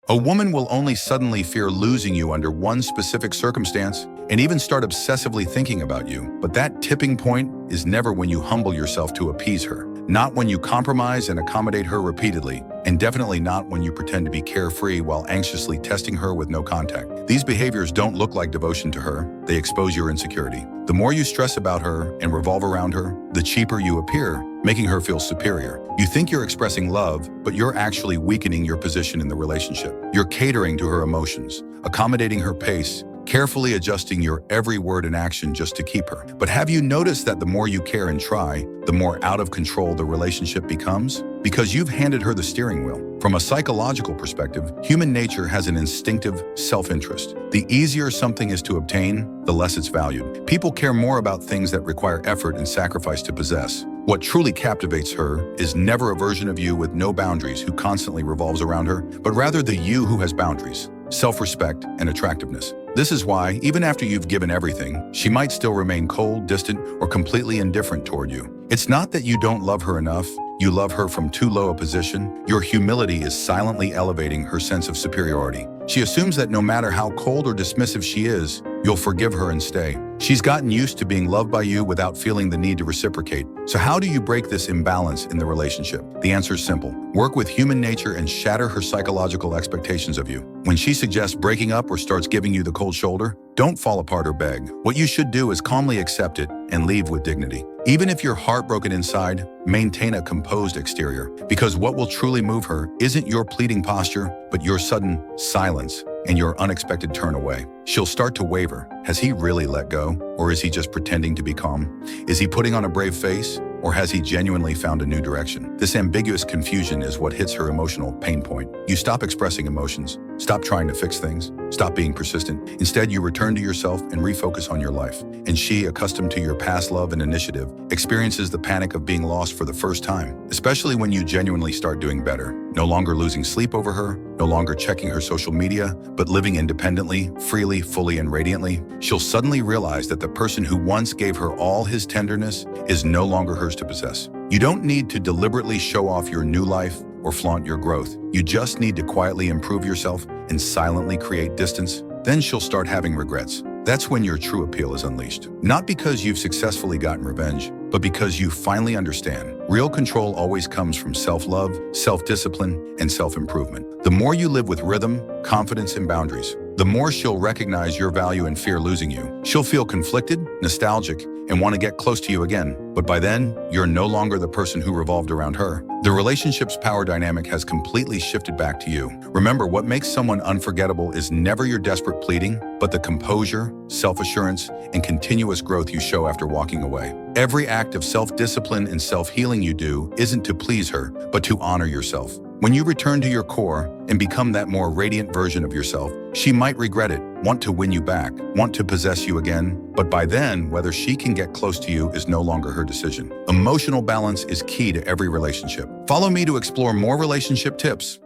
A woman will only suddenly fear losing you under one specific circumstance and even start obsessively thinking about you. But that tipping point is never when you humble yourself to appease her, not when you compromise and accommodate her repeatedly, and definitely not when you pretend to be carefree while anxiously testing her with no contact. These behaviors don't look like devotion to her, they expose your insecurity. The more you stress about her and revolve around her, the cheaper you appear, making her feel superior. You think you're expressing love, but you're actually weakening your position in the relationship. You're catering to her emotions, accommodating her pace, carefully adjusting your every word and action just to keep her. But have you noticed that the more you care and try, the more out of control the relationship becomes? Because you've handed her the steering wheel. From a psychological perspective, human nature has an instinctive self-interest. The easier something is to obtain, the less it's valued. People care more about things that require effort and sacrifice to possess. What truly captivates her is never a version of you with no boundaries who constantly revolves around her, but rather the you who has boundaries, self-respect, and attractiveness. This is why, even after you've given everything, she might still remain cold, distant, or completely indifferent toward you. It's not that you don't love her enough, you love her from too low a position. Your humility is silently elevating her sense of superiority. She assumes that no matter how cold or dismissive she is, you'll forgive her and stay. She's gotten used to being loved by you without feeling the need to reciprocate. So how do you break this imbalance in the relationship? The answer is simple. Work with human nature and shatter her psychological expectations of you. When she suggests breaking up or starts giving you the cold shoulder, don't fall apart or beg. What you should do is calmly accept it and leave with dignity. Even if you're heartbroken inside, maintain a composed exterior, because what will truly move her isn't your pleading posture, but your sudden silence and your unexpected turn away. She'll start to waver. Has he really let go? Or is he just pretending to be calm? Is he putting on a brave face? Or has he genuinely found a new direction? This ambiguous confusion is what hits her emotional pain point. You stop expressing emotions, stop trying to fix things, stop being persistent. Instead, you return to yourself and refocus on your life. And she, accustomed to your past love and initiative, experiences the panic of being lost for the first time, especially when you genuinely start doing better. No longer losing sleep over her, no longer checking her social media, but living independently, freely, fully, and radiantly. She'll suddenly realize that the person who once gave her all his tenderness is no longer hers to possess. You don't need to deliberately show off your new life or flaunt your growth. You just need to quietly improve yourself and silently create distance. Then she'll start having regrets. That's when your true appeal is unleashed. Not because you've successfully gotten revenge, but because you finally understand. Real control always comes from self-love, self-discipline, and self-improvement. The more you live with rhythm, confidence, and boundaries, the more she'll recognize your value and fear losing you. She'll feel conflicted, nostalgic, and want to get close to you again. But by then, you're no longer the person who revolved around her. The relationship's power dynamic has completely shifted back to you. Remember, what makes someone unforgettable is never your desperate pleading, but the composure, self-assurance, and continuous growth you show after walking away. Every act of self-discipline and self-healing you do isn't to please her, but to honor yourself. When you return to your core and become that more radiant version of yourself, she might regret it, want to win you back, want to possess you again, but by then, whether she can get close to you is no longer her decision. Emotional balance is key to every relationship. Follow me to explore more relationship tips.